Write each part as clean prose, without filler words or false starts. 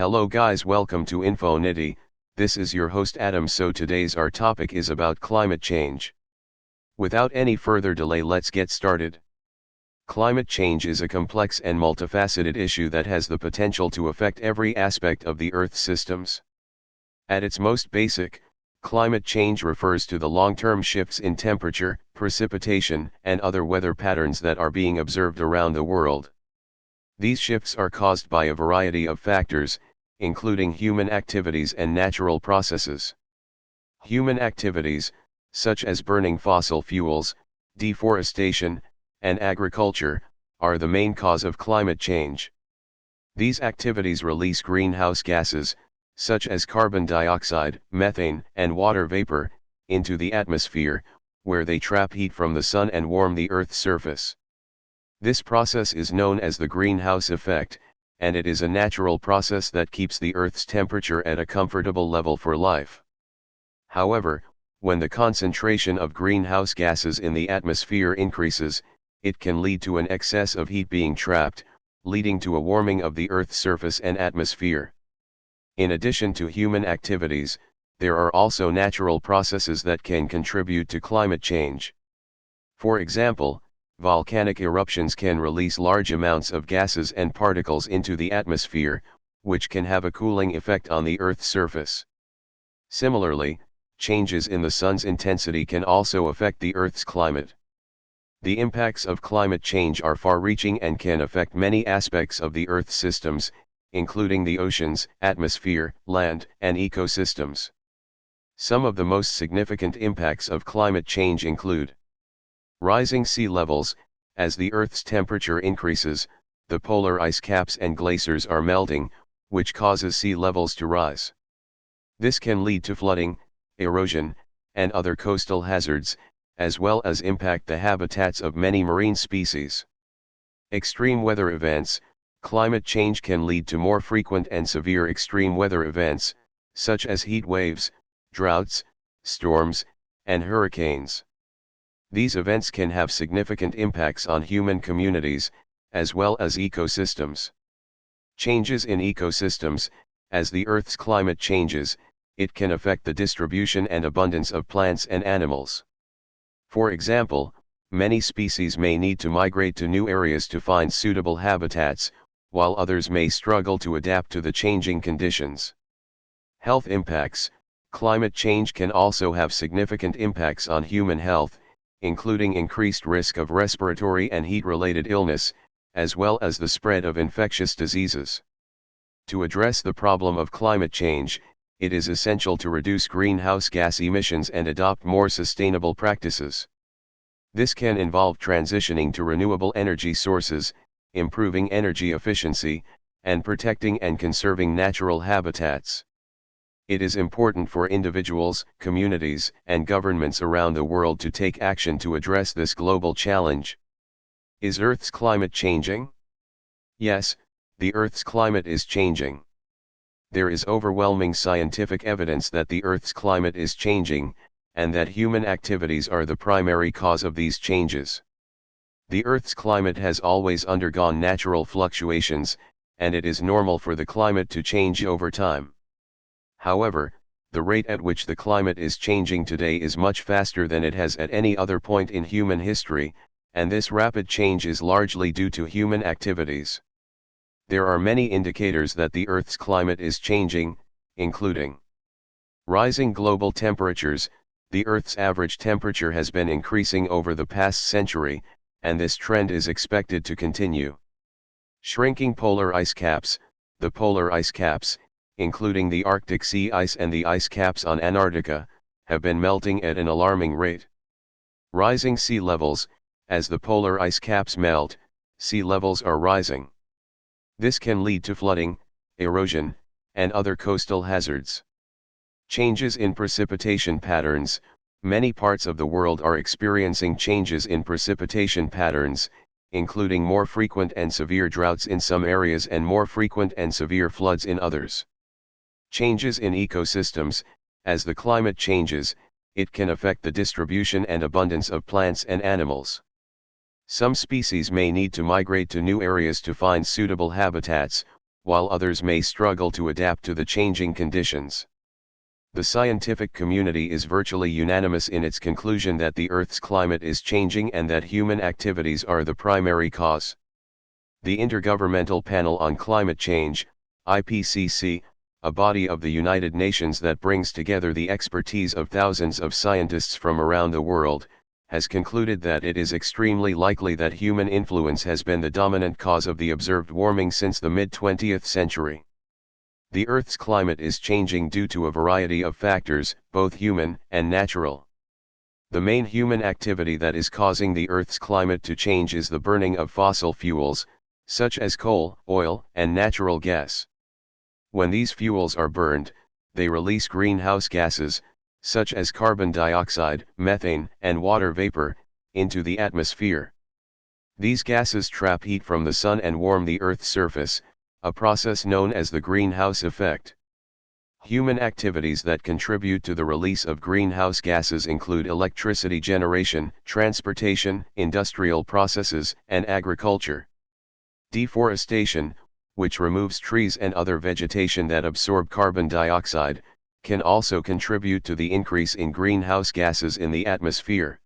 Hello guys, welcome to Infonity. This is your host Adam. So today's our topic is about climate change. Without any further delay, let's get started. Climate change is a complex and multifaceted issue that has the potential to affect every aspect of the Earth's systems. At its most basic, climate change refers to the long-term shifts in temperature, precipitation, and other weather patterns that are being observed around the world. These shifts are caused by a variety of factors, including human activities and natural processes. Human activities, such as burning fossil fuels, deforestation, and agriculture, are the main cause of climate change. These activities release greenhouse gases, such as carbon dioxide, methane, and water vapor, into the atmosphere, where they trap heat from the sun and warm the Earth's surface. This process is known as the greenhouse effect, and it is a natural process that keeps the Earth's temperature at a comfortable level for life. However, when the concentration of greenhouse gases in the atmosphere increases, it can lead to an excess of heat being trapped, leading to a warming of the Earth's surface and atmosphere. In addition to human activities, there are also natural processes that can contribute to climate change. For example, volcanic eruptions can release large amounts of gases and particles into the atmosphere, which can have a cooling effect on the Earth's surface. Similarly, changes in the sun's intensity can also affect the Earth's climate. The impacts of climate change are far-reaching and can affect many aspects of the Earth's systems, including the oceans, atmosphere, land, and ecosystems. Some of the most significant impacts of climate change include rising sea levels. As the Earth's temperature increases, the polar ice caps and glaciers are melting, which causes sea levels to rise. This can lead to flooding, erosion, and other coastal hazards, as well as impact the habitats of many marine species. Extreme weather events. Climate change can lead to more frequent and severe extreme weather events, such as heat waves, droughts, storms, and hurricanes. These events can have significant impacts on human communities, as well as ecosystems. Changes in ecosystems. As the Earth's climate changes, it can affect the distribution and abundance of plants and animals. For example, many species may need to migrate to new areas to find suitable habitats, while others may struggle to adapt to the changing conditions. Health impacts. Climate change can also have significant impacts on human health, including increased risk of respiratory and heat-related illness, as well as the spread of infectious diseases. To address the problem of climate change, it is essential to reduce greenhouse gas emissions and adopt more sustainable practices. This can involve transitioning to renewable energy sources, improving energy efficiency, and protecting and conserving natural habitats. It is important for individuals, communities, and governments around the world to take action to address this global challenge. Is Earth's climate changing? Yes, the Earth's climate is changing. There is overwhelming scientific evidence that the Earth's climate is changing, and that human activities are the primary cause of these changes. The Earth's climate has always undergone natural fluctuations, and it is normal for the climate to change over time. However, the rate at which the climate is changing today is much faster than it has at any other point in human history, and this rapid change is largely due to human activities. There are many indicators that the Earth's climate is changing, including rising global temperatures. The Earth's average temperature has been increasing over the past century, and this trend is expected to continue. Shrinking polar ice caps. The polar ice caps, including the Arctic sea ice and the ice caps on Antarctica, have been melting at an alarming rate. Rising sea levels. As the polar ice caps melt, sea levels are rising. This can lead to flooding, erosion, and other coastal hazards. Changes in precipitation patterns. Many parts of the world are experiencing changes in precipitation patterns, including more frequent and severe droughts in some areas and more frequent and severe floods in others. Changes in ecosystems. As the climate changes, it can affect the distribution and abundance of plants and animals. Some species may need to migrate to new areas to find suitable habitats, while others may struggle to adapt to the changing conditions. The scientific community is virtually unanimous in its conclusion that the Earth's climate is changing and that human activities are the primary cause. The Intergovernmental Panel on Climate Change, IPCC, a body of the United Nations that brings together the expertise of thousands of scientists from around the world, has concluded that it is extremely likely that human influence has been the dominant cause of the observed warming since the mid-20th century. The Earth's climate is changing due to a variety of factors, both human and natural. The main human activity that is causing the Earth's climate to change is the burning of fossil fuels, such as coal, oil, and natural gas. When these fuels are burned, they release greenhouse gases, such as carbon dioxide, methane, and water vapor, into the atmosphere. These gases trap heat from the sun and warm the Earth's surface, a process known as the greenhouse effect. Human activities that contribute to the release of greenhouse gases include electricity generation, transportation, industrial processes, and agriculture. Deforestation, which removes trees and other vegetation that absorb carbon dioxide, can also contribute to the increase in greenhouse gases in the atmosphere.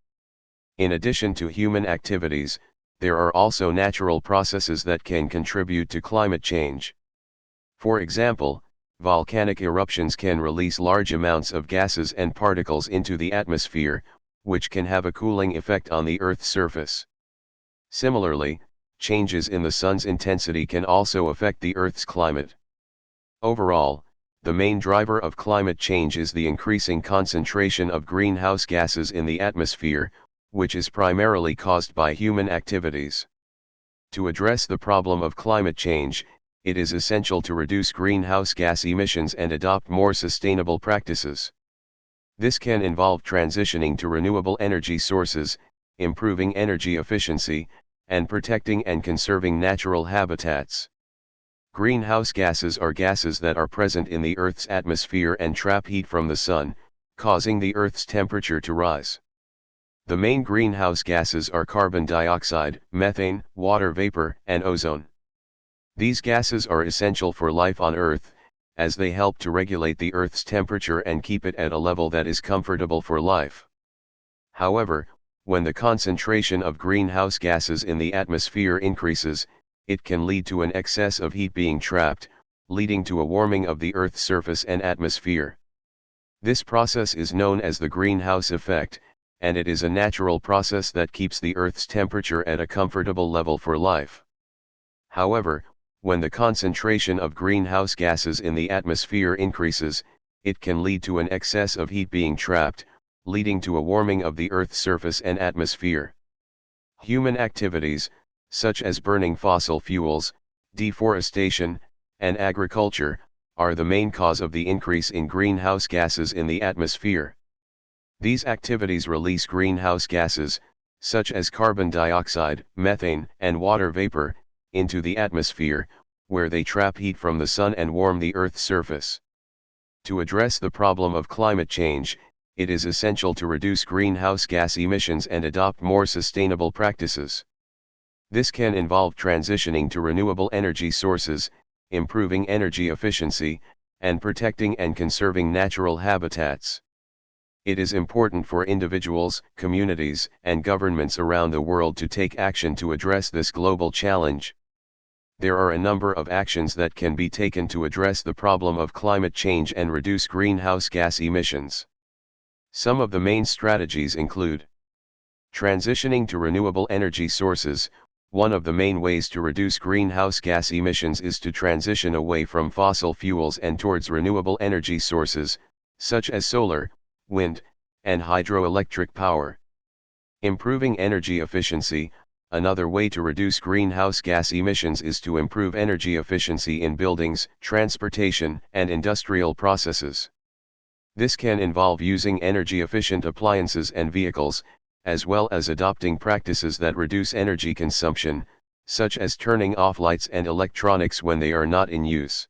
In addition to human activities, there are also natural processes that can contribute to climate change. For example, volcanic eruptions can release large amounts of gases and particles into the atmosphere, which can have a cooling effect on the Earth's surface. Similarly, changes in the sun's intensity can also affect the Earth's climate. Overall, the main driver of climate change is the increasing concentration of greenhouse gases in the atmosphere, which is primarily caused by human activities. To address the problem of climate change, it is essential to reduce greenhouse gas emissions and adopt more sustainable practices. This can involve transitioning to renewable energy sources, improving energy efficiency, and protecting and conserving natural habitats. Greenhouse gases are gases that are present in the Earth's atmosphere and trap heat from the sun, causing the Earth's temperature to rise. The main greenhouse gases are carbon dioxide, methane, water vapor, and ozone. These gases are essential for life on Earth, as they help to regulate the Earth's temperature and keep it at a level that is comfortable for life. However, when the concentration of greenhouse gases in the atmosphere increases, it can lead to an excess of heat being trapped, leading to a warming of the Earth's surface and atmosphere. This process is known as the greenhouse effect, and it is a natural process that keeps the Earth's temperature at a comfortable level for life. However, when the concentration of greenhouse gases in the atmosphere increases, it can lead to an excess of heat being trapped, leading to a warming of the Earth's surface and atmosphere. Human activities, such as burning fossil fuels, deforestation, and agriculture, are the main cause of the increase in greenhouse gases in the atmosphere. These activities release greenhouse gases, such as carbon dioxide, methane, and water vapor, into the atmosphere, where they trap heat from the sun and warm the Earth's surface. To address the problem of climate change, it is essential to reduce greenhouse gas emissions and adopt more sustainable practices. This can involve transitioning to renewable energy sources, improving energy efficiency, and protecting and conserving natural habitats. It is important for individuals, communities, and governments around the world to take action to address this global challenge. There are a number of actions that can be taken to address the problem of climate change and reduce greenhouse gas emissions. Some of the main strategies include transitioning to renewable energy sources. One of the main ways to reduce greenhouse gas emissions is to transition away from fossil fuels and towards renewable energy sources, such as solar, wind, and hydroelectric power. Improving energy efficiency. Another way to reduce greenhouse gas emissions is to improve energy efficiency in buildings, transportation, and industrial processes. This can involve using energy-efficient appliances and vehicles, as well as adopting practices that reduce energy consumption, such as turning off lights and electronics when they are not in use.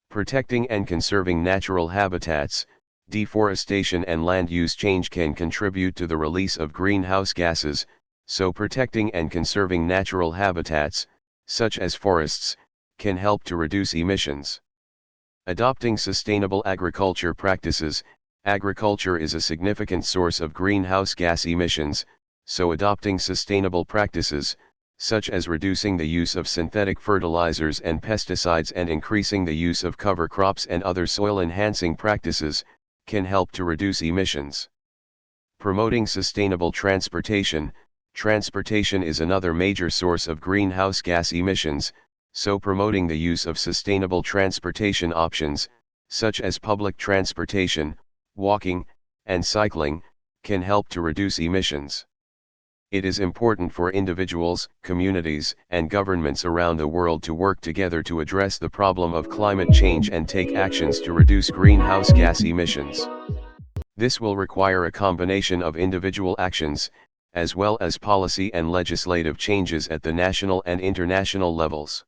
Protecting and conserving natural habitats. Deforestation and land use change can contribute to the release of greenhouse gases, so protecting and conserving natural habitats, such as forests, can help to reduce emissions. Adopting sustainable agriculture practices. Agriculture is a significant source of greenhouse gas emissions, so adopting sustainable practices, such as reducing the use of synthetic fertilizers and pesticides and increasing the use of cover crops and other soil-enhancing practices, can help to reduce emissions. Promoting sustainable transportation. Transportation is another major source of greenhouse gas emissions, so promoting the use of sustainable transportation options, such as public transportation, walking, and cycling, can help to reduce emissions. It is important for individuals, communities, and governments around the world to work together to address the problem of climate change and take actions to reduce greenhouse gas emissions. This will require a combination of individual actions, as well as policy and legislative changes at the national and international levels.